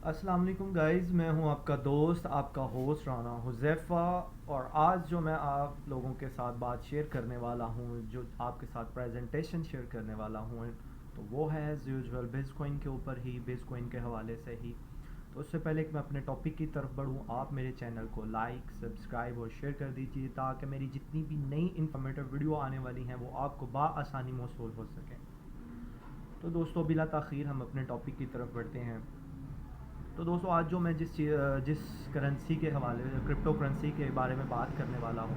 अस्सलाम वालेकुम गाइज़, मैं हूं आपका दोस्त, आपका होस्ट राना हुज़ैफ़ा। और आज जो मैं आप लोगों के साथ बात शेयर करने वाला हूं, जो आपके साथ प्रेजेंटेशन शेयर करने वाला हूं, तो वो है एज़ यूजुअल बिटकॉइन के ऊपर ही, बिटकॉइन के हवाले से ही। तो उससे पहले कि मैं अपने टॉपिक की तरफ बढ़ूं, आप मेरे चैनल को लाइक, सब्सक्राइब और शेयर कर दीजिए ताकि मेरी जितनी भी नई इन्फॉर्मेटिव वीडियो आने वाली हैं वो आपको बाआसानी मौसूल हो सकें। तो दोस्तों, बिला ताख़ीर हम अपने टॉपिक की तरफ बढ़ते हैं। तो दोस्तों, आज जो मैं जिस करेंसी के हवाले क्रिप्टो करेंसी के बारे में बात करने वाला हूँ,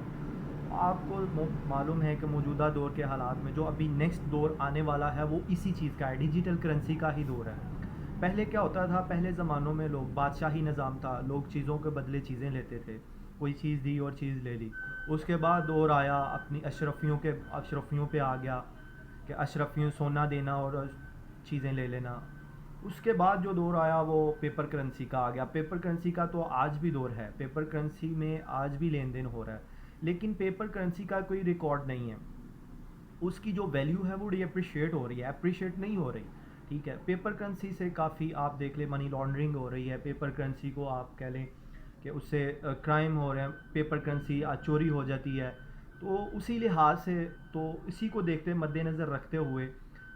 आपको मालूम है कि मौजूदा दौर के हालात में जो अभी नेक्स्ट दौर आने वाला है वो इसी चीज़ का है, डिजिटल करेंसी का ही दौर है। पहले क्या होता था, पहले ज़मानों में लोग बादशाही निज़ाम था, लोग चीज़ों के बदले चीज़ें लेते थे, कोई चीज़ दी और चीज़ ले ली। उसके बाद दौर आया अपनी अशरफियों पे आ गया कि अशरफियों सोना देना और चीज़ें ले लेना। उसके बाद जो दौर आया वो पेपर करेंसी का आ गया। पेपर करेंसी का तो आज भी दौर है, पेपर करेंसी में आज भी लेन देन हो रहा है, लेकिन पेपर करेंसी का कोई रिकॉर्ड नहीं है। उसकी जो वैल्यू है वो डिप्रिशिएट हो रही है, अप्रिशिएट नहीं हो रही। ठीक है, पेपर करेंसी से काफ़ी आप देख लें मनी लॉन्ड्रिंग हो रही है, पेपर करेंसी को आप कह लें कि उससे क्राइम हो रहे हैं, पेपर करेंसी चोरी हो जाती है। तो उसी लिहाज से, तो इसी को देखते मद्देनज़र रखते हुए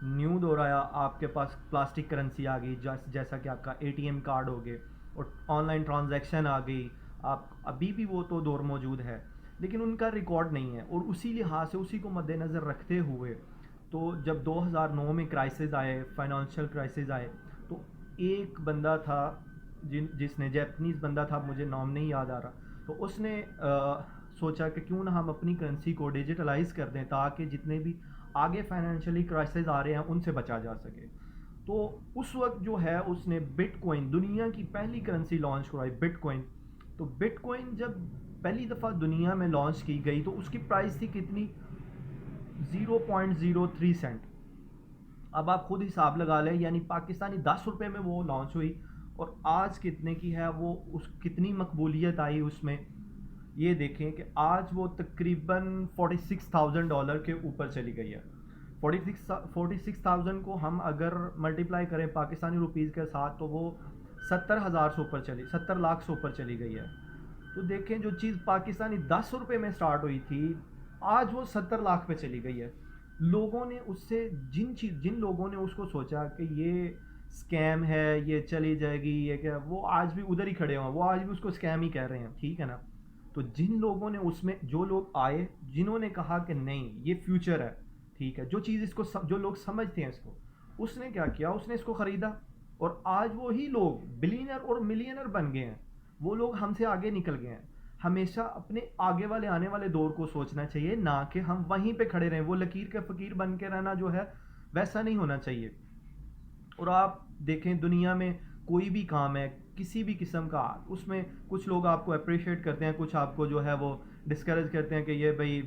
न्यू दौर आया, आपके पास प्लास्टिक करेंसी आ गई, जैसा कि आपका एटीएम कार्ड हो गए और ऑनलाइन ट्रांजैक्शन आ गई। आप अभी भी वो तो दौर मौजूद है, लेकिन उनका रिकॉर्ड नहीं है। और उसी लिहाज से, उसी को मद्देनज़र रखते हुए, तो जब 2009 में क्राइसिस आए, फाइनेंशियल क्राइसिस आए, तो एक बंदा था जिसने जैपनीज़ बंदा था, मुझे नाम नहीं याद आ रहा, तो उसने सोचा कि क्यों ना हम अपनी करेंसी को डिजिटलाइज कर दें ताकि जितने भी आगे फाइनेंशियली क्राइसिस आ रहे हैं उनसे बचा जा सके। तो उस वक्त जो है उसने बिटकॉइन, दुनिया की पहली करेंसी लॉन्च करवाई, बिटकॉइन। तो बिटकॉइन जब पहली दफ़ा दुनिया में लॉन्च की गई तो उसकी प्राइस थी कितनी, 0.03 सेंट। अब आप खुद हिसाब लगा लें, यानी पाकिस्तानी 10 रुपये में वो लॉन्च हुई, और आज कितने की है वो, उस कितनी मकबूलियत आई उसमें। ये देखें कि आज वो तकरीबन $46,000 के ऊपर चली गई है। 46,000 को हम अगर मल्टीप्लाई करें पाकिस्तानी रुपीज़ के साथ, तो वो 70,000 से ऊपर चली, 70 लाख से ऊपर चली गई है। तो देखें, जो चीज़ पाकिस्तानी 10 रुपये में स्टार्ट हुई थी, आज वो 70 लाख पे चली गई है। लोगों ने उससे, जिन लोगों ने उसको सोचा कि ये स्कैम है, ये चली जाएगी, ये क्या, वो आज भी उधर ही खड़े हुए हैं, वो आज भी उसको स्कैम ही कह रहे हैं। ठीक है ना। तो जिन लोगों ने उसमें, जो लोग आए जिन्होंने कहा कि नहीं ये फ्यूचर है, ठीक है, जो चीज़ इसको जो लोग समझते हैं इसको, उसने क्या किया, उसने इसको ख़रीदा। और आज वो ही लोग बिलियनर और मिलियनर बन गए हैं, वो लोग हमसे आगे निकल गए हैं। हमेशा अपने आगे वाले आने वाले दौर को सोचना चाहिए, ना कि हम वहीं पे खड़े रहें। वो लकीर के फ़कीर बन के रहना जो है, वैसा नहीं होना चाहिए। और आप देखें, दुनिया में कोई भी काम है किसी भी किस्म का, उसमें कुछ लोग आपको अप्रिशिएट करते हैं, कुछ आपको जो है वो डिस्करेज करते हैं कि ये भाई,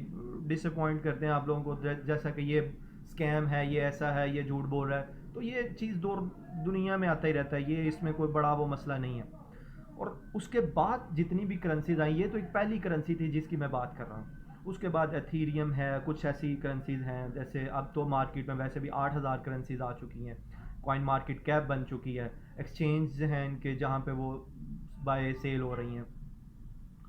डिसअपॉइंट करते हैं आप लोगों को, जैसा कि ये स्कैम है, ये ऐसा है, ये झूठ बोल रहा है। तो ये चीज़ दौर दुनिया में आता ही रहता है, ये इसमें कोई बड़ा वो मसला नहीं है। और उसके बाद जितनी भी करेंसीज आई, ये तो एक पहली करेंसी थी जिसकी मैं बात कर रहा हूँ। उसके बाद एथीरियम है, कुछ ऐसी करेंसीज हैं, जैसे अब तो मार्केट में वैसे भी 8,000 करेंसीज आ चुकी हैं, कॉइन मार्केट कैप बन चुकी है, एक्सचेंज हैं इनके जहाँ पे वो बाय सेल हो रही हैं।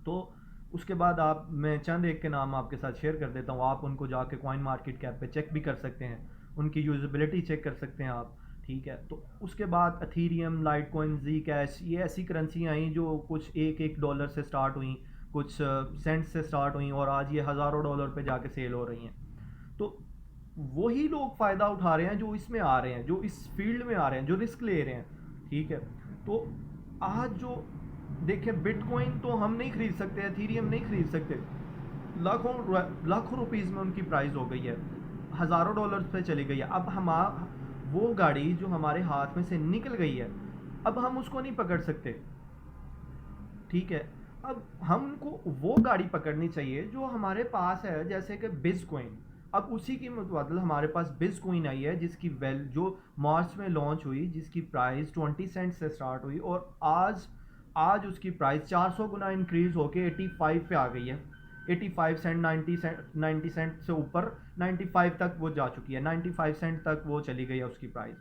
तो उसके बाद आप, मैं चंद एक के नाम आपके साथ शेयर कर देता हूँ, आप उनको जाके कॉइन मार्केट कैप पे चेक भी कर सकते हैं, उनकी यूजेबिलिटी चेक कर सकते हैं आप। ठीक है, तो उसके बाद अथीरियम, लाइट कॉइन, जी कैश, ये ऐसी करेंसियाँ आई जो कुछ $1 से स्टार्ट हुई, कुछ सेंट से स्टार्ट हुई, और आज ये हज़ारों डॉलर पे जाके सेल हो रही हैं। तो वही लोग फ़ायदा उठा रहे हैं जो इसमें आ रहे हैं, जो इस फील्ड में आ रहे हैं, जो रिस्क ले रहे हैं। ठीक है, तो आज जो देखें, बिटकॉइन तो हम नहीं खरीद सकते, एथीरियम नहीं खरीद सकते, लाखों लाखों रुपीज़ में उनकी प्राइस हो गई है, हज़ारों डॉलर पे चली गई है। अब हम, वो गाड़ी जो हमारे हाथ में से निकल गई है, अब हम उसको नहीं पकड़ सकते। ठीक है, अब हमको वो गाड़ी पकड़नी चाहिए जो हमारे पास है, जैसे कि बिटकॉइन। अब उसी की मतलब हमारे पास बिटकॉइन आई है जिसकी जो मार्च में लॉन्च हुई, जिसकी प्राइस 20 सेंट से स्टार्ट हुई, और आज आज उसकी प्राइस 400 गुना इंक्रीज होके 85 पे आ गई है। 85 सेंट, 90 सेंट से ऊपर 95 तक वो जा चुकी है, 95 सेंट तक वो चली गई है उसकी प्राइस।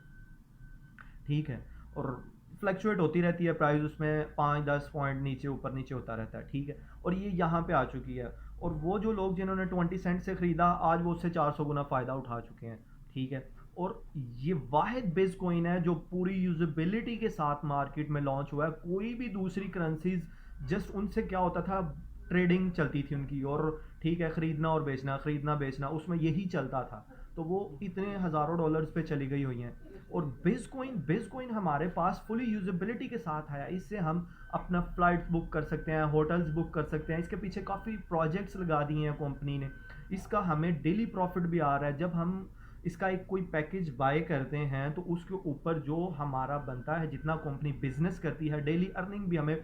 ठीक है, और फ्लक्चुएट होती रहती है प्राइस, उसमें 5-10 पॉइंट नीचे ऊपर नीचे होता रहता है, ठीक है। और ये यहाँ पे आ चुकी है, और वो जो लोग जिन्होंने 20 सेंट से ख़रीदा आज वो उससे 400 गुना फ़ायदा उठा चुके हैं, ठीक है। और ये वाहिद बेस कोइन है जो पूरी यूजेबिलिटी के साथ मार्केट में लॉन्च हुआ है। कोई भी दूसरी करेंसीज जस्ट उनसे क्या होता था, ट्रेडिंग चलती थी उनकी, और ठीक है खरीदना बेचना उसमें यही चलता था, तो वो इतने हज़ारों डॉलर्स पे चली गई हुई हैं। और बिटकॉइन हमारे पास फुली यूजेबिलिटी के साथ आया, इससे हम अपना फ्लाइट्स बुक कर सकते हैं, होटल्स बुक कर सकते हैं, इसके पीछे काफ़ी प्रोजेक्ट्स लगा दिए हैं कंपनी ने, इसका हमें डेली प्रॉफिट भी आ रहा है। जब हम इसका एक कोई पैकेज बाय करते हैं तो उसके ऊपर जो हमारा बनता है, जितना कंपनी बिजनेस करती है, डेली अर्निंग भी हमें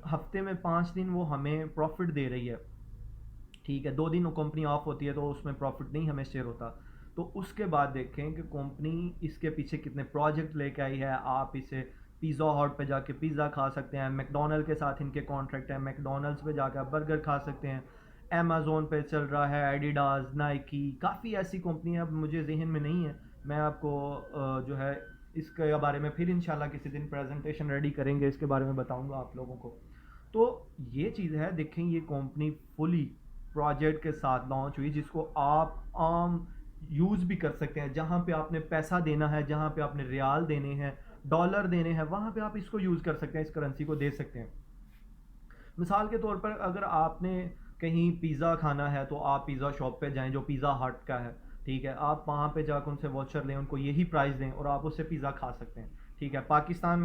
हफ्ते में 5 दिन वो हमें प्रॉफिट दे रही है, ठीक है। 2 दिन कंपनी ऑफ होती है तो उसमें प्रॉफिट नहीं हमें शेयर होता। तो उसके बाद देखें कि कंपनी इसके पीछे कितने प्रोजेक्ट लेके आई है। आप इसे पिज़्ज़ा हट पे जाके पिज़्ज़ा खा सकते हैं, मैकडोनल्ड के साथ इनके कॉन्ट्रैक्ट है, मैकडोनल्ड्स पे जाकर आप बर्गर खा सकते हैं, अमेज़ोन पे चल रहा है, एडिडास, नाइकी, काफ़ी ऐसी कंपनी है, अब मुझे जहन में नहीं है। मैं आपको जो है इसके बारे में फिर इंशाल्लाह किसी दिन प्रेजेंटेशन रेडी करेंगे, इसके बारे में बताऊंगा आप लोगों को। तो ये चीज़ है, देखें ये कंपनी फुली प्रोजेक्ट के साथ लॉन्च हुई, जिसको आप आम यूज़ भी कर सकते हैं। जहाँ पे आपने पैसा देना है, जहाँ पे आपने रियाल देने हैं, डॉलर देने हैं, वहाँ पे आप इसको यूज़ कर सकते हैं, इस करेंसी को दे सकते हैं। मिसाल के तौर पर अगर आपने कहीं पिज़्ज़ा खाना है तो आप पिज़्ज़ा शॉप पे जाएं जो पिज़्ज़ा हट का है, ठीक है। आप वहाँ पे जाकर उनसे वॉचर लें, उनको यही प्राइस दें और आप उससे पिज़्ज़ा खा सकते हैं, ठीक है। पाकिस्तान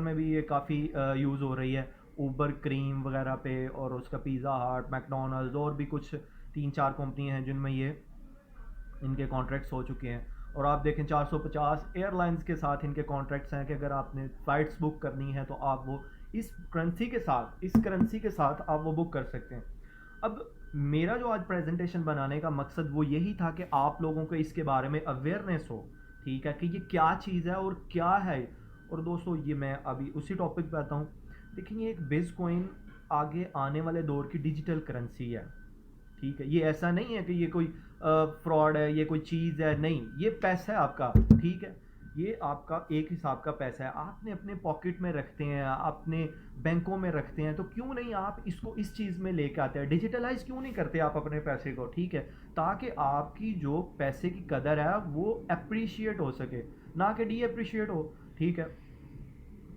में भी ये काफ़ी यूज़ हो रही है, ऊबर क्रीम वगैरह पे, और उसका पिज़्ज़ा हट, मैकडोनल्ड्स, और भी कुछ 3-4 कंपनियाँ हैं जिनमें ये इनके कॉन्ट्रैक्ट्स हो चुके हैं। और आप देखें 450 एयरलाइंस के साथ इनके कॉन्ट्रैक्ट्स हैं कि अगर आपने फ़्लाइट्स बुक करनी है तो आप वो इस करेंसी के साथ आप वो बुक कर सकते हैं। अब मेरा जो आज प्रेजेंटेशन बनाने का मकसद वो यही था कि आप लोगों को इसके बारे में अवेयरनेस हो, ठीक है, कि ये क्या चीज़ है और क्या है। और दोस्तों ये मैं अभी उसी टॉपिक पे आता हूँ। देखिए एक बिटकॉइन आगे आने वाले दौर की डिजिटल करेंसी है, ठीक है। ये ऐसा नहीं है कि ये कोई फ्रॉड है, ये कोई चीज़ है, नहीं, ये पैसा है आपका, ठीक है। ये आपका एक हिसाब का पैसा है, आपने अपने पॉकेट में रखते हैं, अपने बैंकों में रखते हैं, तो क्यों नहीं आप इसको इस चीज़ में लेके आते हैं, डिजिटलाइज क्यों नहीं करते आप अपने पैसे को, ठीक है, ताकि आपकी जो पैसे की कदर है वो अप्रिशिएट हो सके, ना कि डी अप्रिशिएट हो, ठीक है।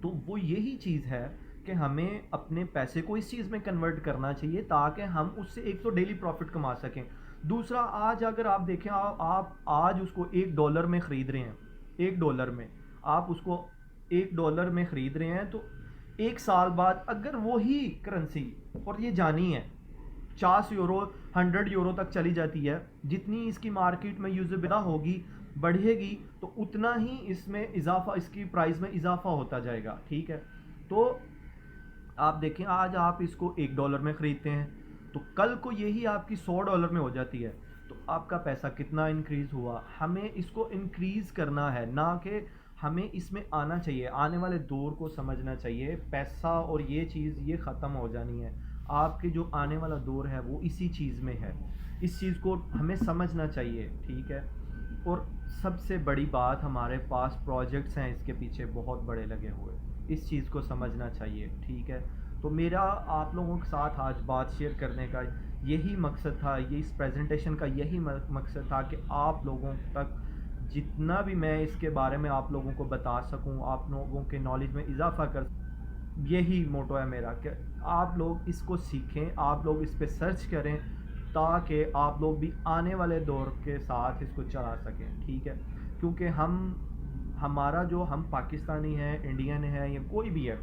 तो वो यही चीज़ है कि हमें अपने पैसे को इस चीज़ में कन्वर्ट करना चाहिए ताकि हम उससे एक तो डेली प्रॉफिट कमा सकें। दूसरा, आज अगर आप देखें, आप आज उसको $1 में ख़रीद रहे हैं, $1 में आप उसको $1 में ख़रीद रहे हैं, तो 1 साल बाद अगर वही करेंसी, और ये जानी है, 50 यूरो 100 यूरो तक चली जाती है, जितनी इसकी मार्केट में यूजेबिलिटी होगी बढ़ेगी तो उतना ही इसमें इजाफा, इसकी प्राइस में इजाफा होता जाएगा, ठीक है। तो आप देखें आज आप इसको $1 में ख़रीदते हैं तो कल को यही आपकी $100 में हो जाती है, तो आपका पैसा कितना इंक्रीज़ हुआ। हमें इसको इंक्रीज़ करना है, ना कि हमें इसमें आना चाहिए, आने वाले दौर को समझना चाहिए। पैसा और ये चीज़ ये ख़त्म हो जानी है, आपके जो आने वाला दौर है वो इसी चीज़ में है, इस चीज़ को हमें समझना चाहिए, ठीक है। और सबसे बड़ी बात, हमारे पास प्रोजेक्ट्स हैं इसके पीछे बहुत बड़े लगे हुए, इस चीज़ को समझना चाहिए, ठीक है। तो मेरा आप लोगों के साथ आज बात शेयर करने का यही मकसद था, ये इस प्रेजेंटेशन का यही मकसद था कि आप लोगों तक जितना भी मैं इसके बारे में आप लोगों को बता सकूं, आप लोगों के नॉलेज में इजाफा कर, यही मोटो है मेरा कि आप लोग इसको सीखें, आप लोग इस पर सर्च करें ताकि आप लोग भी आने वाले दौर के साथ इसको चला सकें, ठीक है। क्योंकि हमारा जो, हम पाकिस्तानी हैं, इंडियन हैं, या कोई भी है,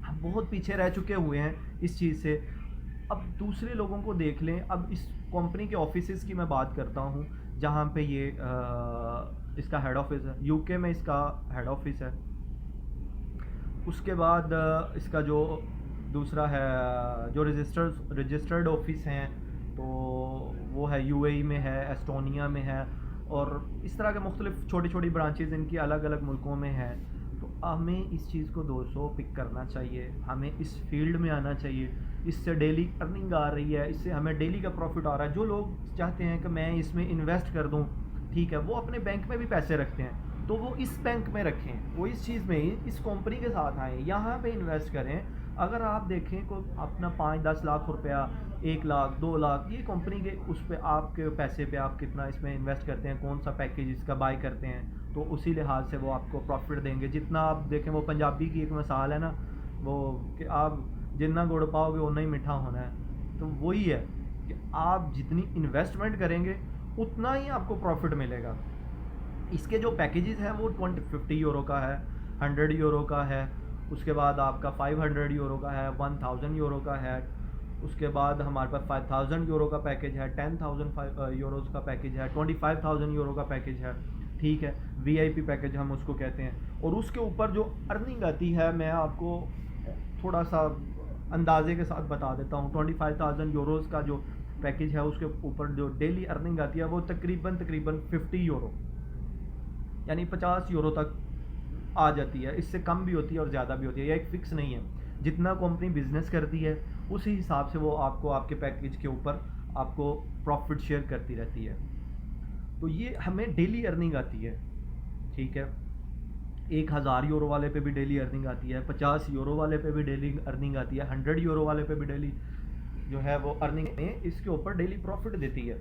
हम बहुत पीछे रह चुके हुए हैं इस चीज़ से। अब दूसरे लोगों को देख लें, अब इस कंपनी के ऑफिसेज़ की मैं बात करता हूँ जहाँ पे ये इसका हेड ऑफिस है, यूके में इसका हेड ऑफिस है। उसके बाद इसका जो दूसरा है, जो रजिस्टर्ड ऑफिस हैं, तो वो है यूएई में है, एस्टोनिया में है, और इस तरह के मुख्तलिफ छोटी छोटी ब्रांचेज़ इनकी अलग अलग मुल्कों में हैं। तो हमें इस चीज़ को 200 पिक करना चाहिए, हमें इस फील्ड में आना चाहिए, इससे डेली अर्निंग आ रही है, इससे हमें डेली का प्रॉफिट आ रहा है। जो लोग चाहते हैं कि मैं इसमें इन्वेस्ट कर दूं, ठीक है, वो अपने बैंक में भी पैसे रखते हैं, तो वो इस बैंक में रखें, वो इस चीज़ में ही इस कंपनी के साथ आएँ, यहाँ पे इन्वेस्ट करें। अगर आप देखें को अपना 5-10 लाख रुपया, 1 लाख 2 लाख ये कंपनी के उस पे आपके पैसे पे आप कितना इसमें इन्वेस्ट करते हैं, कौन सा पैकेज इसका बाय करते हैं, तो उसी लिहाज से वो आपको प्रॉफिट देंगे। जितना आप देखें, वो पंजाबी की एक मिसाल है ना, वो कि आप जितना गुड़ पाओगे उतना ही मीठा होना है। तो वही है कि आप जितनी इन्वेस्टमेंट करेंगे उतना ही आपको प्रॉफिट मिलेगा। इसके जो पैकेजेस हैं वो 50 यूरो का है, 100 यूरो का है, उसके बाद आपका 500 यूरो का है, 1000 यूरो का है, उसके बाद हमारे पास 5000 यूरो का पैकेज है, 10,000 यूरोज़ का पैकेज है, 25,000 यूरो का पैकेज है, ठीक है, वीआईपी पैकेज हम उसको कहते हैं। और उसके ऊपर जो अर्निंग आती है, मैं आपको थोड़ा सा अंदाजे के साथ बता देता हूँ। 25,000 यूरोज़ का जो पैकेज है उसके ऊपर जो डेली अर्निंग आती है वो तकरीबन 50 यूरो, यानी 50 यूरो तक आ जाती है। इससे कम भी होती है और ज़्यादा भी होती है, यह एक फ़िक्स नहीं है। जितना कंपनी बिजनेस करती है उसी हिसाब से वो आपको आपके पैकेज के ऊपर आपको प्रॉफिट शेयर करती रहती है। तो ये हमें डेली अर्निंग आती है, ठीक है। 1000 यूरो वाले पे भी डेली अर्निंग आती है, 50 यूरो वाले पे भी डेली अर्निंग आती है, 100 यूरो वाले पे भी डेली जो है वो अर्निंग इसके ऊपर डेली प्रॉफिट देती है।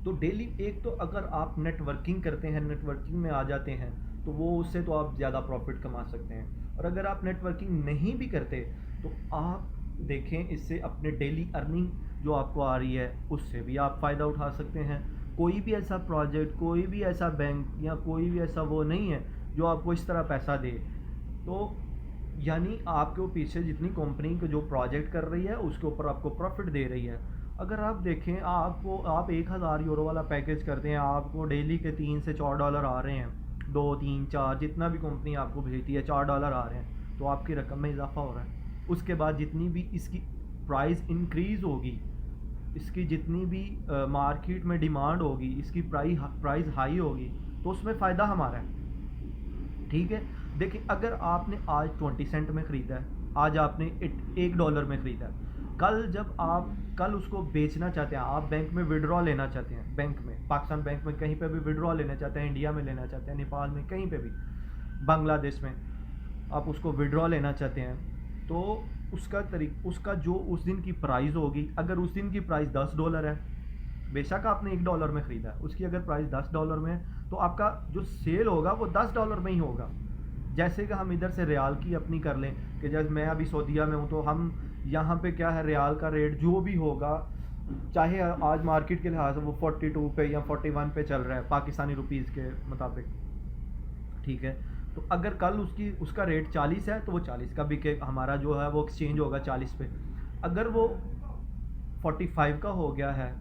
तो डेली एक तो अगर आप नेटवर्किंग करते हैं, नेटवर्किंग में आ जाते हैं, तो वो उससे तो आप ज़्यादा प्रॉफिट कमा सकते हैं। और अगर आप नेटवर्किंग नहीं भी करते तो आप देखें इससे अपने डेली अर्निंग जो आपको आ रही है उससे भी आप फ़ायदा उठा सकते हैं। कोई भी ऐसा प्रोजेक्ट, कोई भी ऐसा बैंक या कोई भी ऐसा वो नहीं है जो आपको इस तरह पैसा दे। तो यानी आपके पीछे जितनी कंपनी को जो प्रोजेक्ट कर रही है उसके ऊपर आपको प्रॉफिट दे रही है। अगर आप देखें, आपको आप 1000 यूरो वाला पैकेज करते हैं, आपको डेली के 3 से 4 डॉलर आ रहे हैं, 2 3 4 जितना भी कंपनी आपको भेजती है 4 डॉलर आ रहे हैं, तो आपकी रकम में इजाफा हो रहा है। उसके बाद जितनी भी इसकी प्राइस इंक्रीज़ होगी, इसकी जितनी भी मार्केट में डिमांड होगी, इसकी प्राइस हाई होगी, तो उसमें फ़ायदा हमारा है, ठीक है। देखिए, अगर आपने आज 20 सेंट में ख़रीदा है, आज आपने $1 में ख़रीदा है, कल उसको बेचना चाहते हैं, आप बैंक में विड्रॉ लेना चाहते हैं, बैंक में पाकिस्तान बैंक में कहीं पे भी विड्रॉ लेना चाहते हैं, इंडिया में लेना चाहते हैं, नेपाल में कहीं पे भी, बांग्लादेश में आप उसको विड्रॉ लेना चाहते हैं, तो उसका जो उस दिन की प्राइस होगी, अगर उस दिन की प्राइस $10 है, बेशक आपने $1 में ख़रीदा है, उसकी अगर प्राइस $10 में है, तो आपका जो सेल होगा वो $10 में ही होगा। जैसे कि हम इधर से रियाल की अपनी कर लें कि जैसे मैं अभी सऊदीया में हूँ, तो हम यहाँ पे क्या है, रियाल का रेट जो भी होगा, चाहे आज मार्केट के लिहाज से वो 42 पे या 41 पे चल रहा है पाकिस्तानी रुपीज़ के मुताबिक, ठीक है। तो अगर कल उसका रेट 40 है तो वो 40 का बिके, हमारा जो है वो एक्सचेंज होगा 40 पे। अगर वो 45 का हो गया है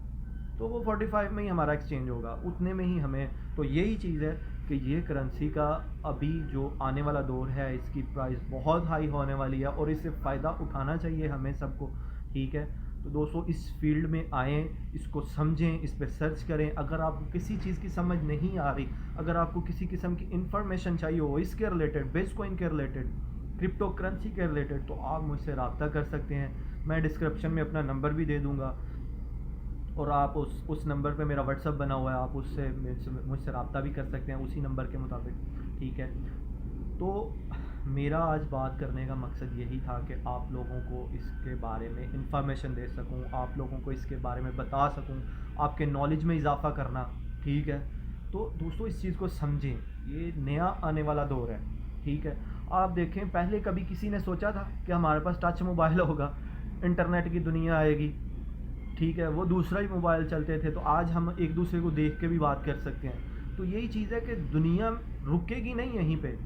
तो वो 45 में ही हमारा एक्सचेंज होगा, उतने में ही हमें। तो यही चीज़ है कि ये करेंसी का अभी जो आने वाला दौर है, इसकी प्राइस बहुत हाई होने वाली है और इससे फ़ायदा उठाना चाहिए हमें सबको, ठीक है। तो दोस्तों, इस फील्ड में आएँ, इसको समझें, इस पर सर्च करें। अगर आपको किसी चीज़ की समझ नहीं आ रही, अगर आपको किसी किस्म की इंफॉर्मेशन चाहिए हो इसके रिलेटेड, बिटकॉइन के रिलेटेड, क्रिप्टो करेंसी के रिलेटेड, तो आप मुझसे रब्ता कर सकते हैं। मैं डिस्क्रिप्शन में अपना नंबर भी दे दूँगा और आप उस नंबर पे मेरा व्हाट्सअप बना हुआ है, आप उससे मुझसे रब्ता भी कर सकते हैं उसी नंबर के मुताबिक, ठीक है। तो मेरा आज बात करने का मकसद यही था कि आप लोगों को इसके बारे में इंफॉर्मेशन दे सकूं, आप लोगों को इसके बारे में बता सकूं, आपके नॉलेज में इजाफ़ा करना, ठीक है। तो दोस्तों, इस चीज़ को समझें, ये नया आने वाला दौर है, ठीक है। आप देखें, पहले कभी किसी ने सोचा था कि हमारे पास टच मोबाइल होगा, इंटरनेट की दुनिया आएगी, ठीक है, वो दूसरा ही मोबाइल चलते थे, तो आज हम एक दूसरे को देख के भी बात कर सकते हैं। तो यही चीज़ है कि दुनिया रुकेगी नहीं यहीं पे,